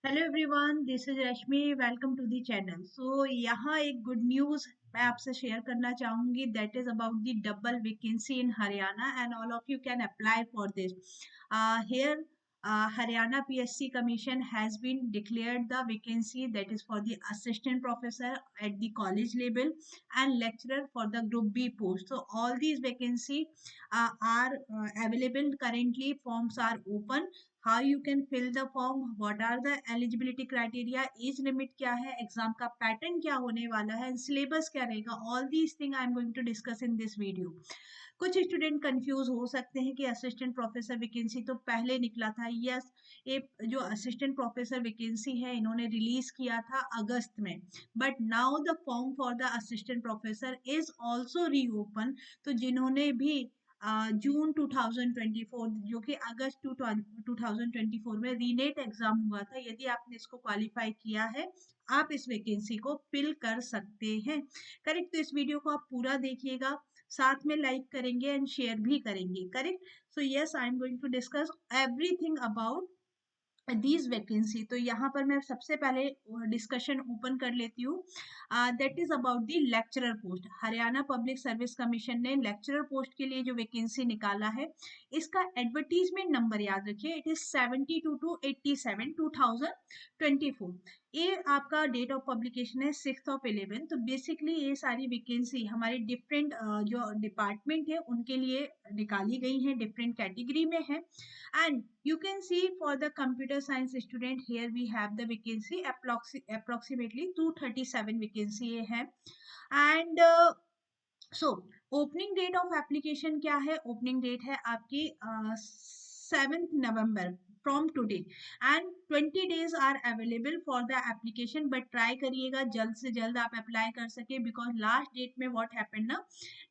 Hello everyone, this is Rashmi. Welcome to the channel. So यहाँ एक good news मैं आपसे शेयर करना चाहूँगी, that is about the double vacancy in Haryana and all of you can apply for this here. Haryana PSC Commission has been declared the vacancy that is for the assistant professor at the college level and lecturer for the group B post. So all these vacancy are available currently. Forms are open. How you can fill the form, what are the eligibility criteria, age limit क्या है, exam का pattern क्या होने वाला है, syllabus क्या रहेगा, all these thing I am going to discuss in this video. कुछ स्टूडेंट कंफ्यूज हो सकते हैं कि असिस्टेंट प्रोफेसर वैकेंसी तो पहले निकला था. यस, ये जो असिस्टेंट प्रोफेसर वैकेंसी है इन्होंने रिलीज किया था अगस्त में, but now the form for the assistant professor is also reopen. तो जिन्होंने भी जून 2024 जो कि अगस्त 2024 में रीनेट एग्जाम हुआ था, यदि आपने इसको क्वालिफाई किया है आप इस वैकेंसी को फिल कर सकते हैं. करेक्ट. तो इस वीडियो को आप पूरा देखिएगा, साथ में लाइक करेंगे एंड शेयर भी करेंगे. Correct. So yes, I am going to discuss everything about these vacancy. तो यहाँ पर मैं सबसे पहले डिस्कशन ओपन कर लेती हूँ. That is about the lecturer post. Haryana public service commission ने लेक्चरर पोस्ट के लिए जो वैकेंसी निकाला है, इसका एडवर्टीजमेंट नंबर याद रखिए, इट इज 72 to 87 2024. ये आपका डेट ऑफ पब्लिकेशन है 6 of 11. तो बेसिकली ये सारी वैकेंसी हमारे डिफरेंट जो डिपार्टमेंट है उनके लिए निकाली गई है, डिफरेंट कैटेगरी में है. And you can see for the computer science student here we have the vacancy approximately 237 vacancy है. And so opening date of application क्या है? opening date है आपकी 7th November from today and 20 days are available for the application, but try करिएगा जल्द से जल्द आप अप्लाई कर सके, because लास्ट डेट में what happened ना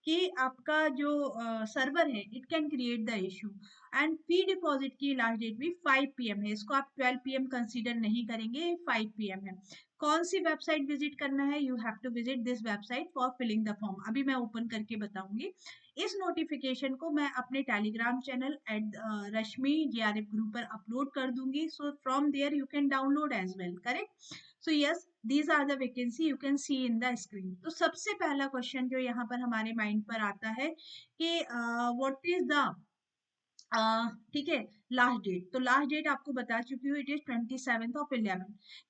कि आपका जो सर्वर है it can create the issue. And fee deposit की लास्ट डेट भी 5 PM है, इसको आप 12 PM कंसीडर नहीं करेंगे, 5 PM है. कौन सी वेबसाइट विजिट करना है? You have to visit this website for filling the form. अभी मैं ओपन करके बताऊंगी. इस नोटिफिकेशन को मैं अपने Telegram channel at Rashmi JRF group पर अपलोड कर दूंगी. So from there you can download as well. Correct. So yes, these are the vacancy you can see in the screen. तो सबसे पहला क्वेश्चन जो यहाँ पर हमारे माइंड पर आता है कि what is the ठीक है लास्ट डेट. तो लास्ट डेट आपको बता चुकी हूँ, it is 27/11.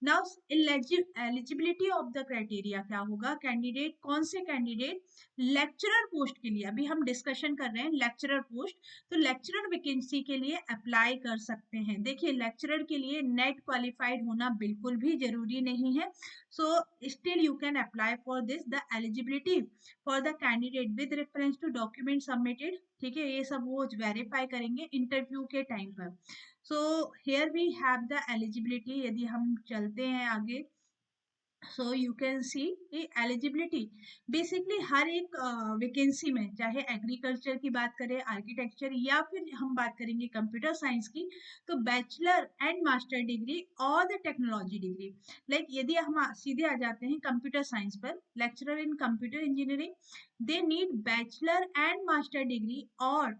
Now eligibility of the criteria क्या होगा? कैंडिडेट, कौन से कैंडिडेट लेक्चरर पोस्ट के लिए, अभी हम डिस्कशन कर रहे हैं लेक्चरर पोस्ट, तो लेक्चरर वैकेंसी के लिए अप्लाई कर सकते हैं. देखिए, लेक्चरर के लिए नेट क्वालिफाइड होना बिल्कुल भी जरूरी नहीं है. So still you can apply for this. The eligibility for the candidate with reference to document submitted, ठीक है, ये सब वो वेरीफाई करेंगे इंटरव्यू के टाइम पर. So here we have the eligibility. यदि हम चलते हैं आगे, so you can see eligibility basically हर एक वैकेंसी में, चाहे एग्रीकल्चर की बात करें, आर्किटेक्चर, या फिर हम बात करेंगे कंप्यूटर साइंस की, तो बैचलर एंड मास्टर डिग्री और द टेक्नोलॉजी डिग्री. लाइक यदि हम सीधे आ जाते हैं कंप्यूटर साइंस पर, lecturer in computer engineering, they need bachelor and master degree और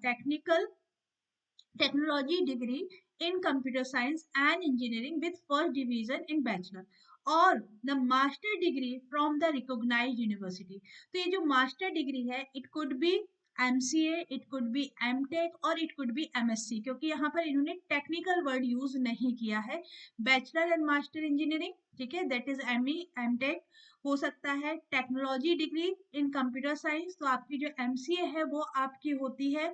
technology degree in computer science and engineering with first division in bachelor or the master degree from the recognized university. तो ये जो master degree है, it could be MCA, it could be MTech और it could be MSc, क्योंकि यहाँ पर इन्होंने technical word use नहीं किया है. बैचलर एंड मास्टर इंजीनियरिंग, ठीक है, दैट इज ME MTech हो सकता है. Technology degree in computer science, तो आपकी जो MCA है वो आपकी होती है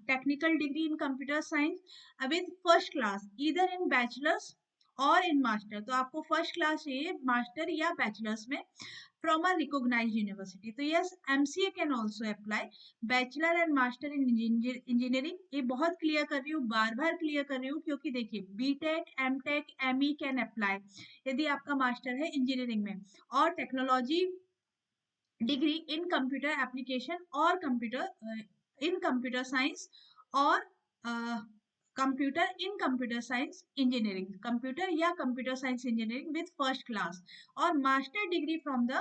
technical degree in computer science with first class either in bachelors और इन मास्टर. तो आपको फर्स्ट क्लास चाहिए मास्टर या बैचलर्स में from a recognized university. तो yes, MCA can also apply. Bachelor and master in engineering, ये बहुत clear कर रही हूँ, बार बार क्लियर कर रही हूँ, क्योंकि देखिए BTech, MTech, ME can apply यदि आपका मास्टर है इंजीनियरिंग में, और technology degree in computer application और इन कंप्यूटर साइंस और computer in computer science engineering, computer या computer science engineering with first class, और master degree from the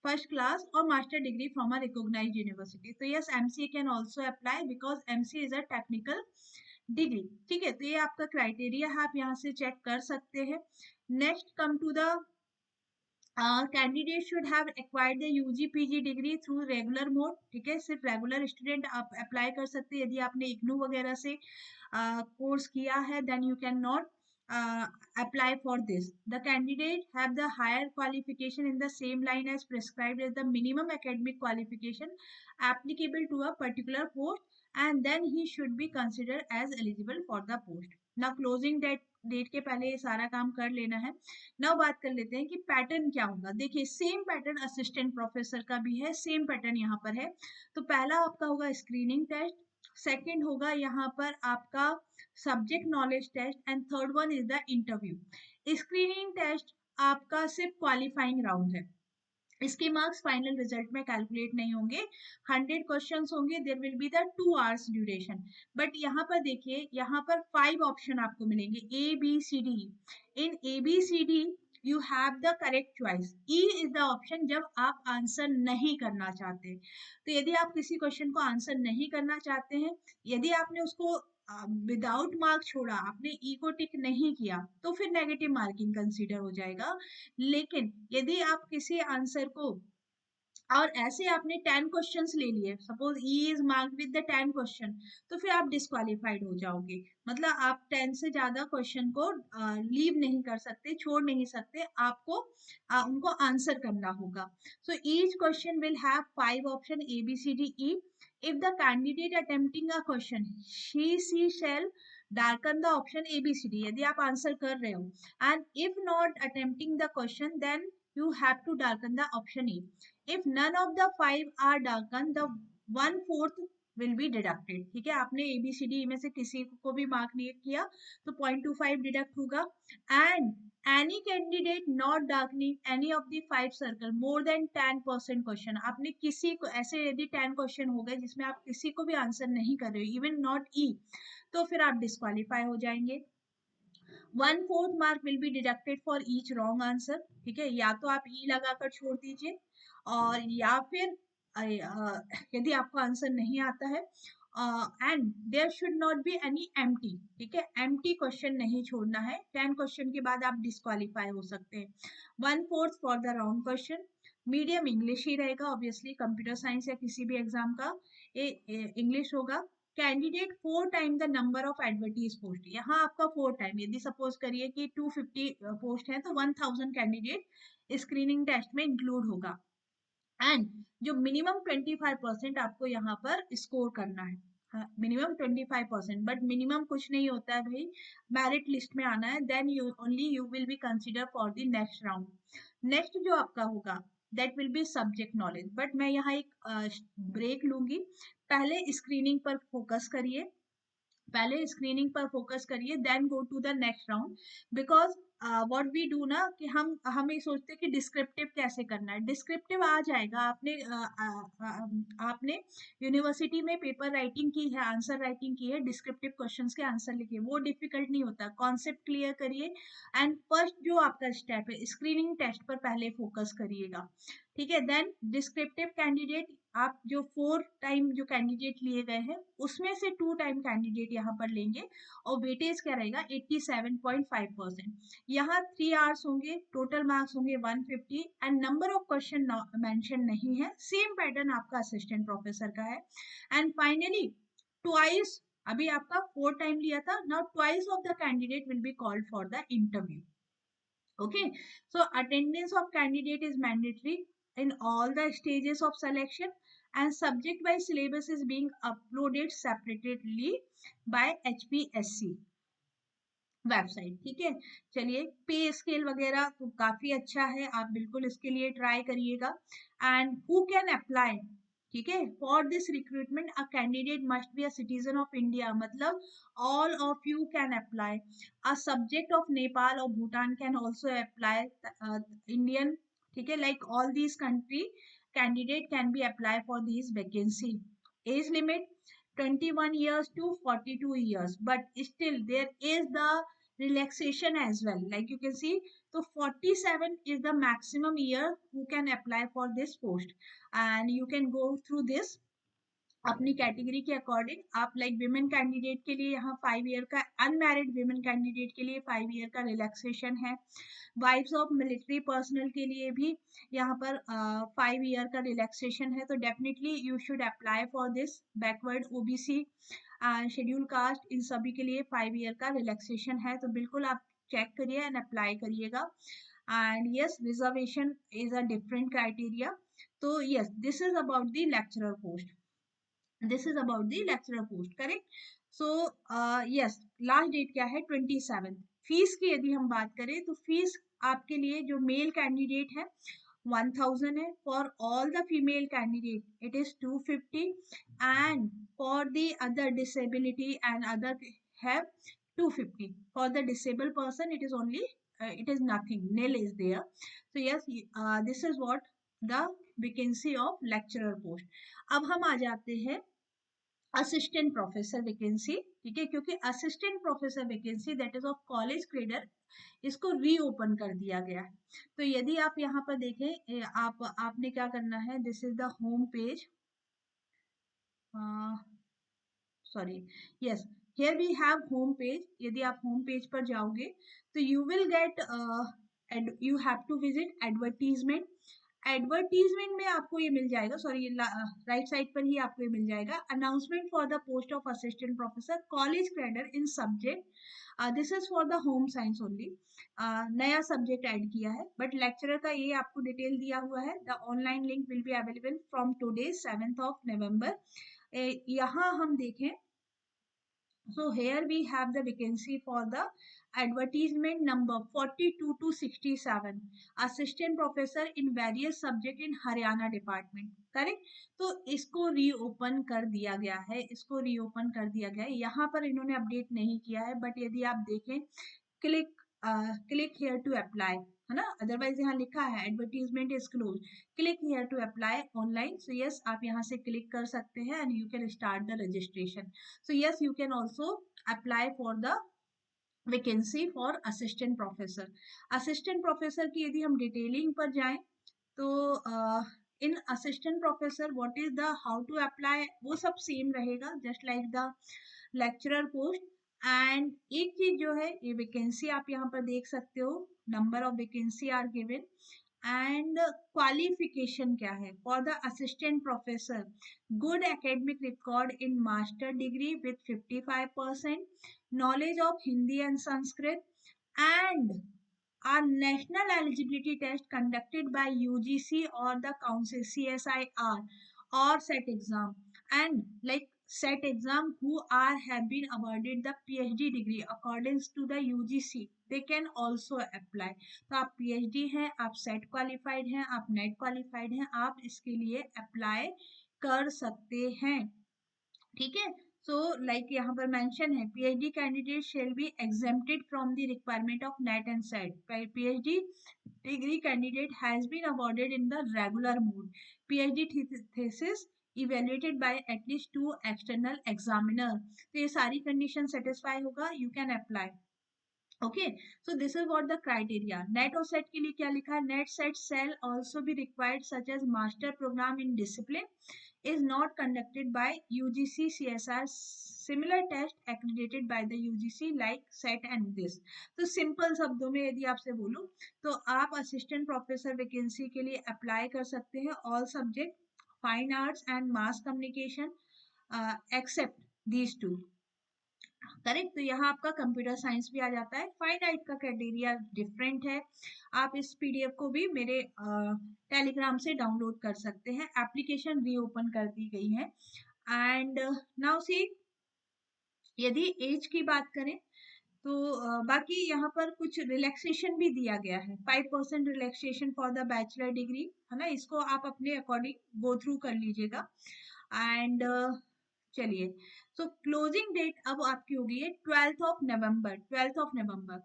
first class और master degree from a recognised university. तो yes, MCA can also apply because MCA is a technical degree. ठीक है, तो ये आपका criteria है, आप यहाँ से चेक कर सकते हैं। Next come to the candidate should have acquired the UG PG degree through regular mode. ठीक है, सिर्फ रेगुलर स्टूडेंट आप अप्लाई कर सकते हैं। यदि आपने इग्नू वगैरह से कोर्स किया है, then you can not apply for this. The candidate have the higher qualification in the same line as prescribed as the minimum academic qualification applicable to a particular post, and then he should be considered as eligible for the post. Now closing date के पहले ये सारा काम कर लेना है। now बात कर लेते हैं कि पैटर्न क्या होगा। देखिए सेम पैटर्न असिस्टेंट प्रोफेसर का भी है, सेम पैटर्न यहाँ पर है। तो पहला आपका होगा स्क्रीनिंग टेस्ट, सेकंड होगा यहाँ पर आपका subject knowledge test, and third one is the interview. Screening test आपका सिर्फ क्वालिफाइंग राउंड है, इसके मार्क्स फाइनल रिजल्ट में कैलकुलेट नहीं होंगे। 100 क्वेश्चंस होंगे, there will be the 2 hours duration. But यहाँ पर देखिए, यहाँ पर 5 ऑप्शन आपको मिलेंगे, A B C D. In A B C D you have the correct choice. E is the option जब आप आंसर नहीं करना चाहते। तो यदि आप किसी क्वेश्चन को आंसर नहीं करना चाहते हैं, यदि आपने उसको विदाउट मार्क छोड़ा, आपने ई को टिक नहीं किया, तो फिर नेगेटिव मार्किंग कंसीडर हो जाएगा। लेकिन यदि आप किसी आंसर को, और ऐसे आपने 10 क्वेश्चंस ले लिए, suppose E is marked with the 10 question, तो फिर आप डिस्क्वालिफाइड हो जाओगे। मतलब आप 10 से ज्यादा क्वेश्चन को लीव नहीं कर सकते, छोड़ नहीं सकते, आपको उनको आंसर करना होगा। So each question will have 5 option A B C D E. if the candidate attempting a question, she shall darken the option a b c d, यदि आप आंसर कर रहे हो, and if not attempting the question, then you have to darken the option e. if none of the 5 are darkened, the 1/4 will be deducted। ठीक है, आपने ए B C D में से किसी को भी मार्क नहीं किया तो 0.25 डिडक्ट होगा। And any candidate not darkening any of the 5 circle more than 10% question, आपने किसी को ऐसे, यदि 10 क्वेश्चन हो गए जिसमें आप किसी को भी आंसर नहीं कर रहे हो, इवन नॉट ई, तो फिर आप डिस्क्वालीफाई हो जाएंगे। 1/4 mark will be deducted for each wrong answer. ठीक है, या तो आप ई लगाकर छोड़ दीजिए, और या फिर यदि आपको आंसर नहीं आता है, and there should not be any empty. ठीक है, एम्प्टी क्वेश्चन नहीं छोड़ना है, 10 क्वेश्चन के बाद आप डिस्क्वालीफाई हो सकते हैं। 1/4 for the round question. Medium English ही रहेगा, ऑब्वियसली कंप्यूटर साइंस या किसी भी एग्जाम का इंग्लिश होगा। Candidate 4 time the number of advertise post, यहाँ आपका 4 टाइम, यदि सपोज करिए कि 250 पोस्ट है तो 1000 कैंडिडेट स्क्रीनिंग टेस्ट में इंक्लूड होगा। एंड जो मिनिमम 25% आपको यहाँ पर स्कोर करना है, मिनिमम 25%, बट मिनिमम कुछ नहीं होता है भाई, मेरिट लिस्ट में आना है, then you only you will be consider for the next round. Next जो आपका होगा that will be subject knowledge, but मैं यहाँ एक ब्रेक लूंगी। पहले स्क्रीनिंग पर फोकस करिए, पहले स्क्रीनिंग पर फोकस करिए, then go to the next round. Because what we do ना, कि हम ये सोचते हैं कि डिस्क्रिप्टिव कैसे करना है। डिस्क्रिप्टिव आ जाएगा, आपने यूनिवर्सिटी में पेपर राइटिंग की है, आंसर राइटिंग की है, डिस्क्रिप्टिव क्वेश्चंस के आंसर लिखिए, वो डिफिकल्ट नहीं होता। कॉन्सेप्ट क्लियर करिए, एंड फर्स्ट जो आपका स्टेप है स्क्रीनिंग टेस्ट पर पहले फोकस करिएगा। ठीक है, देन डिस्क्रिप्टिव कैंडिडेट, आप जो 4 टाइम जो कैंडिडेट लिए गए हैं उसमें से 2 टाइम कैंडिडेट यहाँ पर लेंगे, और वेटेज क्या रहेगा 87.5%। यहाँ 3 आवर्स होंगे, टोटल मार्क्स होंगे 150, and number of question mention नहीं है, सेम पैटर्न आपका असिस्टेंट प्रोफेसर का है। एंड फाइनली ट्वाइस, अभी आपका 4 टाइम लिया था, now twice of the candidate will be called for the interview. Okay, so attendance of candidate is mandatory in all the stages of selection, and subject by syllabus is being uploaded separately by HPSC website. ठीक है, चलिए पे scale वगैरह तो काफी अच्छा है, आप बिल्कुल इसके लिए ट्राई करिएगा। एंड हु कैन अप्लाई, ठीक है, for this recruitment a candidate must be a citizen of India, मतलब all of you can apply. A subject of Nepal और Bhutan can also apply, Indian, ठीक है, like all these country candidate can be apply for this vacancy. Age limit 21 years to 42 years, but still there is the relaxation as well, like you can see, so 47 is the maximum year who can apply for this post, and you can go through this अपनी category के according आप like women candidate के लिए यहाँ 5 year का, unmarried women candidate के लिए 5 year का रिलैक्सेशन है। वाइफ्स ऑफ मिलिट्री पर्सनल के लिए भी यहाँ पर 5 ईयर का रिलैक्सेशन है। तो definitely you should apply for this. Backward OBC and schedule caste, इन सभी के लिए 5 ईयर का रिलैक्सेशन है। तो बिल्कुल आप चेक करिए एंड अप्लाई करिएगा। And yes, reservation is a different criteria. तो yes, this is about the lecturer post. This is about the lecturer post, correct. So yes, last date क्या है? 27। फीस की यदि हम बात करें तो फीस आपके लिए जो मेल कैंडिडेट है 1000 है। For all the female candidate it is 250, and for the other disability and other have 250। For the disabled person it is only it is nothing, nil is there. So yes, this is what the vacancy of lecturer post. अब हम आ जाते हैं assistant professor vacancy, ठीक है, क्योंकि assistant professor vacancy that is of college credere, इसको reopen कर दिया गया है। तो यदि आप यहाँ पर देखें, आपने क्या करना है, this is the home page, sorry, yes, here we have home page. यदि आप होम पेज पर जाओगे तो you will get, you have to visit advertisement. Advertisement में आपको ये मिल जाएगा, सॉरी, ये राइट साइड पर ही आपको ये मिल जाएगा, announcement for the post of assistant professor college cadre in subject, this is for the home science only. नया सब्जेक्ट ऐड किया है, बट लेक्चरर का ये आपको डिटेल दिया हुआ है। The online link will be available from today 7th of November। यहाँ हम देखें, so here we have the vacancy for the advertisement number 42 to 67, assistant professor in various subject in Haryana department, correct. तो इसको reopen कर दिया गया है, इसको रीओपन कर दिया गया है। यहाँ पर इन्होंने अपडेट नहीं किया है, बट यदि आप देखें, click click here to apply, है ना, अदरवाइज यहाँ लिखा है advertisement is close, click here to apply online. So yes, आप यहाँ से क्लिक कर सकते हैं and you can start the registration. So yes, you can also apply for the vacancy for assistant professor. Assistant professor की यदि हम detailing पर जाएं तो इन assistant professor what is the, how to apply, वो सब सेम रहेगा just like the lecturer post. And एक चीज जो है, ये वैकेंसी आप यहाँ पर देख सकते हो, number of vacancy are given and qualification क्या है for the assistant professor. Good academic record in master degree with 55%, knowledge of Hindi and Sanskrit, and our national eligibility test conducted by UGC or the council CSIR or SET exam, and like SET exam who are have been awarded the PhD degree according to the UGC, they can also apply। तो आप PhD हैं, आप SET qualified हैं, आप NET qualified हैं, आप इसके लिए अप्लाई कर सकते हैं, ठीक है। सो लाइक यहाँ पर मेंशन है, PhD candidate shall be exempted from the requirement of NET and SET. PhD degree candidate has been awarded in the regular mode, PhD thesis evaluated by at least 2 external examiner। तो ये सारी condition satisfy होगा, you can apply. Okay, so this is what the criteria. NET और SET के लिए क्या लिखा है, NET SET shall also be required such as master program in discipline is not conducted by UGC CSR, similar test accredited by the UGC like SET and this। तो simple शब्दों में यदि आपसे बोलूं तो आप असिस्टेंट प्रोफेसर वैकेंसी के लिए अप्लाई कर सकते हैं, all subject fine arts and mass communication except these two, correct. तो यहाँ आपका कंप्यूटर साइंस भी आ जाता है। फाइनाइट का क्राइटेरिया डिफरेंट है। आप इस पीडीएफ को भी मेरे टेलीग्राम से डाउनलोड कर सकते हैं। एप्लीकेशन रीओपन कर दी गई है। एंड नाउ सी, यदि एज की बात करें तो बाकी यहाँ पर कुछ रिलैक्सेशन भी दिया गया है। 5% relaxation for the bachelor degree, है ना, इसको आप अपने अकॉर्डिंग गो थ्रू कर लीजिएगा। एंड चलिए, सो क्लोजिंग डेट अब आपकी होगी है 12th of November। 12th of November।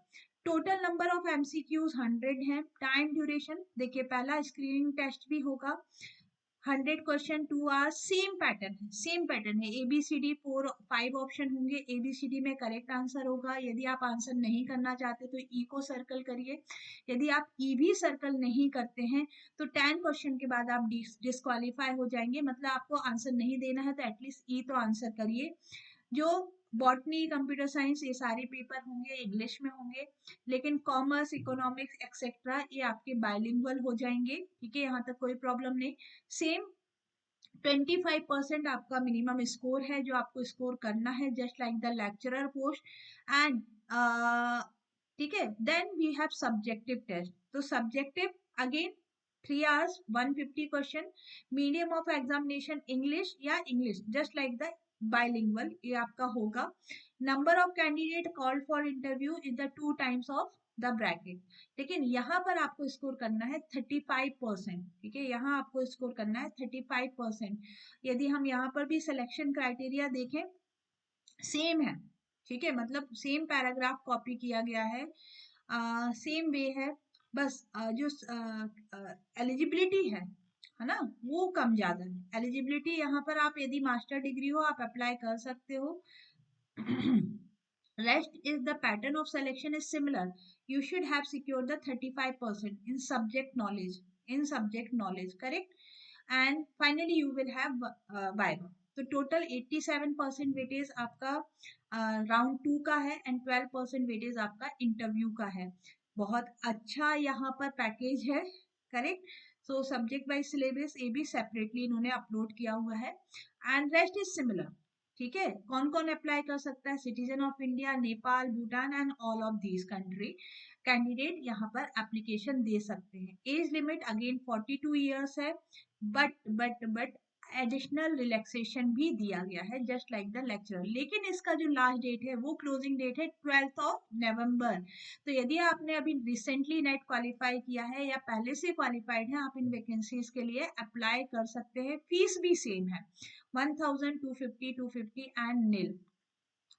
Total number of MCQs 100 है। टाइम ड्यूरेशन देखिए, पहला स्क्रीनिंग टेस्ट भी होगा, 100 क्वेश्चन 2 आवर्स, सेम पैटर्न है, ABCD 4 5 ऑप्शन होंगे, ABCD में करेक्ट आंसर होगा। यदि आप आंसर नहीं करना चाहते तो ई को सर्कल करिए, यदि आप ई भी सर्कल नहीं करते हैं तो 10 क्वेश्चन के बाद आप डिस्क्वालीफाई हो जाएंगे, मतलब आपको आंसर नहीं देना है तो एटलीस्ट ई तो आंसर करिए। जो बॉटनी, कंप्यूटर साइंस, ये सारे पेपर होंगे इंग्लिश में होंगे, लेकिन कॉमर्स, इकोनॉमिक्स एक्सेट्रा ये आपके बाइलिंगुअल हो जाएंगे, ठीक है, यहाँ तक कोई प्रॉब्लम नहीं। सेम 25% आपका मिनिमम स्कोर है जो आपको स्कोर करना है, just like the lecturer post. And ठीक है, then we have subjective test. तो subjective again 3 hours 150 question, medium of examination English या English, just like the bilingual, ये आपका होगा। Number of candidate called for interview is the 2 times of the bracket, लेकिन यहाँ पर आपको स्कोर करना है 35%, ठीक है, यहाँ आपको स्कोर करना है 35%। यदि हम यहाँ पर भी सिलेक्शन क्राइटेरिया देखें, सेम है, ठीक है, मतलब सेम पैराग्राफ कॉपी किया गया है, सेम वे है, बस जो एलिजिबिलिटी है ना, वो कम ज्यादा है। एलिजिबिलिटी यहाँ पर आप यदि मास्टर डिग्री हो आप अप्लाई कर सकते हो। Rest is the pattern of selection is similar. You should have secured the 35% in subject knowledge. In subject knowledge, correct? And finally, you will have Viva. तो टोटल 87% वेटेज आपका round 2 का है and 12% weightage आपका interview का है। बहुत अच्छा यहाँ पर पैकेज है, correct. So subject wise syllabus ये भी सेपरेटली इन्होंने अपलोड किया हुआ है एंड रेस्ट इज सिमिलर, ठीक है। कौन कौन अप्लाई कर सकता है? Citizen of India, Nepal, Bhutan and all of these country candidate यहाँ पर एप्लीकेशन दे सकते हैं। एज लिमिट अगेन 42 ईयर्स है, बट एडिशनल रिलैक्सेशन भी दिया गया है जस्ट लाइक द लेक्चरर, लेकिन इसका जो लास्ट डेट है वो क्लोजिंग डेट है 12 नवंबर। तो यदि आपने अभी रिसेंटली नेट क्वालिफाई किया है या पहले से क्वालिफाइड है, आप इन वैकेंसीज के लिए अप्लाई कर सकते हैं। फीस भी सेम है 1250 and nil,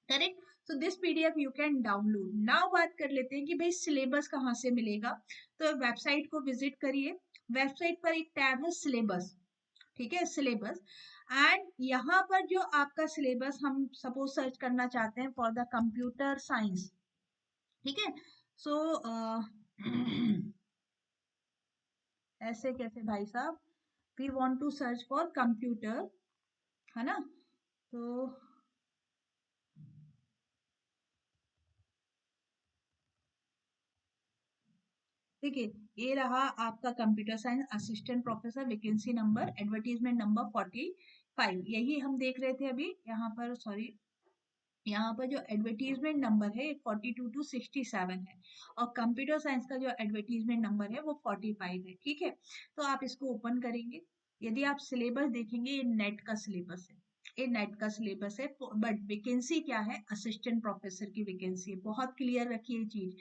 correct. So this PDF you can download. Now बात कर लेते हैं कि भाई सिलेबस कहाँ से मिलेगा। तो वेबसाइट को विजिट करिए, वेबसाइट पर एक टैब है सिलेबस, ठीक है, सिलेबस। एंड यहाँ पर जो आपका सिलेबस हम सपोज सर्च करना चाहते हैं फॉर द कंप्यूटर साइंस, ठीक है। सो ऐसे कैसे भाई साहब, we want to search for computer, है ना। तो देखिए, ये रहा आपका computer science assistant professor vacancy number, advertisement number 45, यही हम देख रहे थे अभी यहाँ पर, सॉरी, यहाँ पर जो एडवर्टीजमेंट नंबर है 42 to 67 है, और कंप्यूटर साइंस का जो एडवर्टीजमेंट नंबर है वो 45 है, ठीक है। तो आप इसको ओपन करेंगे, यदि आप सिलेबस देखेंगे ये नेट का सिलेबस है, ये नेट का सिलेबस है, बट वैकेंसी क्या है, असिस्टेंट प्रोफेसर की वैकेंसी है, बहुत क्लियर रखिए चीज।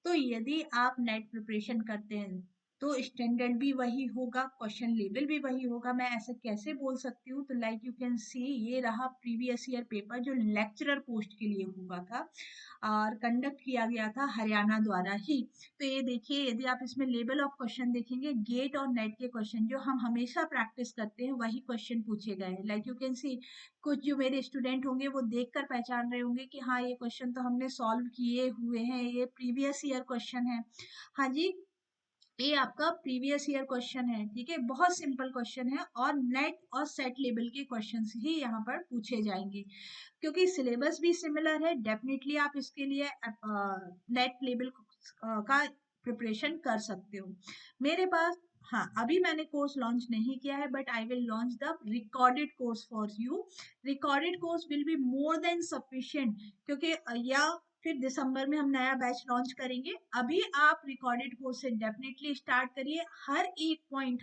तो यदि आप नेट प्रिपरेशन करते हैं तो स्टैंडर्ड भी वही होगा, क्वेश्चन लेवल भी वही होगा। मैं ऐसा कैसे बोल सकती हूँ? तो लाइक यू कैन सी, ये रहा प्रीवियस ईयर पेपर जो लेक्चरर पोस्ट के लिए हुआ था और कंडक्ट किया गया था हरियाणा द्वारा ही। तो ये देखिए, यदि आप इसमें लेवल ऑफ क्वेश्चन देखेंगे, गेट और नेट के क्वेश्चन जो हम हमेशा प्रैक्टिस करते हैं वही क्वेश्चन पूछे गए हैं। लाइक यू कैन सी, कुछ जो मेरे स्टूडेंट होंगे वो देखकर पहचान रहे होंगे कि हाँ ये क्वेश्चन तो हमने सॉल्व किए हुए हैं, ये प्रीवियस ईयर क्वेश्चन है। हाँ जी, ये आपका प्रीवियस ईयर क्वेश्चन है, ठीक है, बहुत सिंपल क्वेश्चन है और नेट और सेट लेवल के क्वेश्चंस ही यहाँ पर पूछे जाएंगे। क्योंकि सिलेबस भी सिमिलर है, डेफिनेटली आप इसके लिए नेट लेवल का प्रिपरेशन कर सकते हो। मेरे पास, हाँ, अभी मैंने कोर्स लॉन्च नहीं किया है, but I will launch the recorded course for you. Recorded course will be more than sufficient, क्योंकि या फिर दिसंबर में हम नया बैच लॉन्च करेंगे। अभी आप रिकॉर्डेड कोर्स से डेफिनेटली स्टार्ट करिए, हर एक point,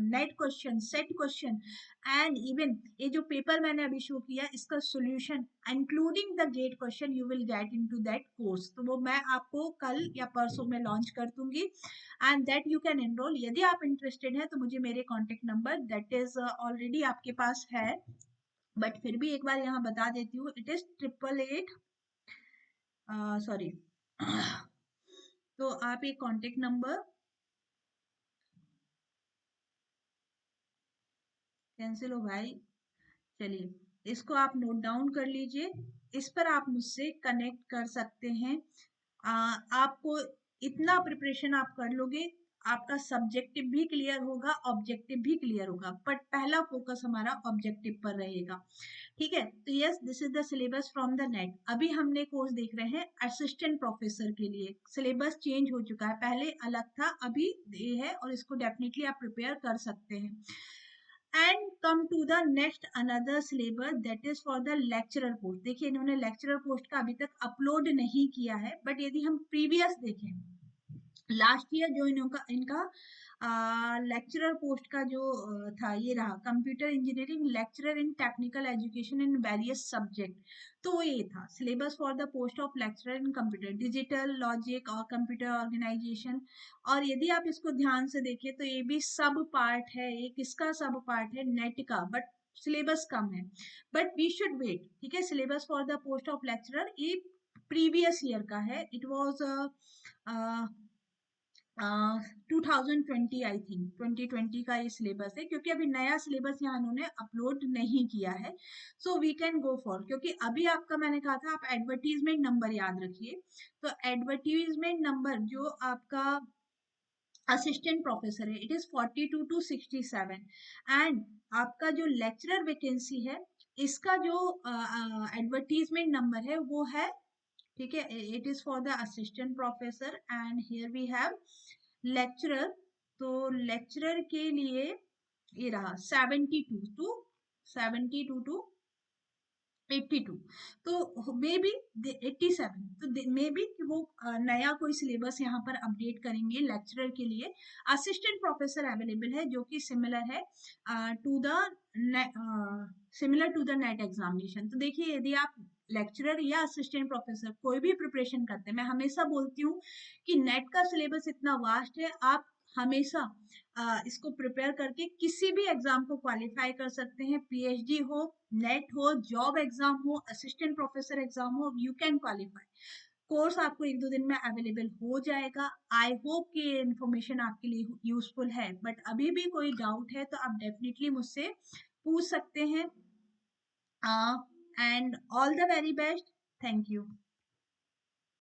NET question, SET question and even ये जो पेपर मैंने अभी शो किया इसका solution including the GATE question you will get into that course. तो वो मैं आपको कल या परसों में लॉन्च कर दूंगी and that you can enrol. यदि आप इंटरेस्टेड हैं तो मुझे मेरे contact number that is already आपके पास है, बट फिर भी एक बार यहाँ बता देती हूँ, इट इज 888, सॉरी, तो आप एक कांटेक्ट नंबर कैंसिल हो भाई। चलिए इसको आप नोट डाउन कर लीजिए, इस पर आप मुझसे कनेक्ट कर सकते हैं। आपको इतना प्रिपरेशन आप कर लोगे, आपका सब्जेक्टिव भी क्लियर होगा, ऑब्जेक्टिव भी क्लियर होगा, बट पहला फोकस हमारा ऑब्जेक्टिव पर रहेगा। ठीक है, तो yes this is the syllabus from the net. अभी हमने कोर्स देख रहे हैं असिस्टेंट प्रोफेसर के लिए। सिलेबस चेंज हो चुका है, पहले अलग था, अभी ये है, और इसको डेफिनेटली आप प्रिपेयर कर सकते हैं। And come to the next another syllabus that is for the lecturer post. देखिए इन्होंने लेक्चरर पोस्ट का अभी तक अपलोड नहीं किया है, बट यदि हम प्रीवियस देखें, लास्ट ईयर जो इनका लेक्चरर पोस्ट का जो था, ये रहा computer engineering lecturer in technical education in various subject. तो वो ये था syllabus for the post of lecturer in computer digital logic और कंप्यूटर ऑर्गेनाइजेशन। और यदि आप इसको ध्यान से देखें तो ये भी सब पार्ट है, ये किसका सब पार्ट है, नेट का, बट सिलेबस कम है। बट वी शुड वेट, ठीक है। Syllabus for the post of lecturer ये प्रीवियस ईयर का है, इट वॉज 2020, आई थिंक 2020 का ये सिलेबस है, क्योंकि अभी नया सिलेबस यहाँ उन्होंने अपलोड नहीं किया है। So we can go for, क्योंकि अभी आपका मैंने कहा था आप एडवर्टीजमेंट नंबर याद रखिए। तो एडवर्टीजमेंट नंबर जो आपका असिस्टेंट प्रोफेसर है, इट इज 42 to 67। एंड आपका जो लेक्चरर वैकेंसी है, इसका जो एडवर्टीजमेंट नंबर है वो है, ठीक है, it is for the assistant professor and here we have lecturer. तो लेक्चरर के लिए ये रहा 72 टू 82। तो मे बी 87, तो मे बी कि वो नया कोई सिलेबस यहाँ पर अपडेट करेंगे लेक्चरर के लिए। असिस्टेंट प्रोफेसर अवेलेबल है जो कि सिमिलर है टू द नेट एग्जामिनेशन। तो देखिए यदि आप लेक्चरर या असिस्टेंट प्रोफेसर कोई भी प्रिपरेशन करते हैं, मैं हमेशा बोलती हूँ कि नेट का सिलेबस इतना वास्ट है, आप हमेशा इसको प्रिपेयर करके किसी भी एग्जाम को क्वालिफाई कर सकते हैं। पीएचडी हो, नेट हो, जॉब एग्जाम हो, असिस्टेंट प्रोफेसर एग्जाम हो, यू कैन क्वालिफाई। कोर्स आपको 1-2 दिन में अवेलेबल हो जाएगा। आई होप कि ये इन्फॉर्मेशन आपके लिए यूजफुल है, बट अभी भी कोई डाउट है तो आप डेफिनेटली मुझसे पूछ सकते हैं। And all the very best, thank you.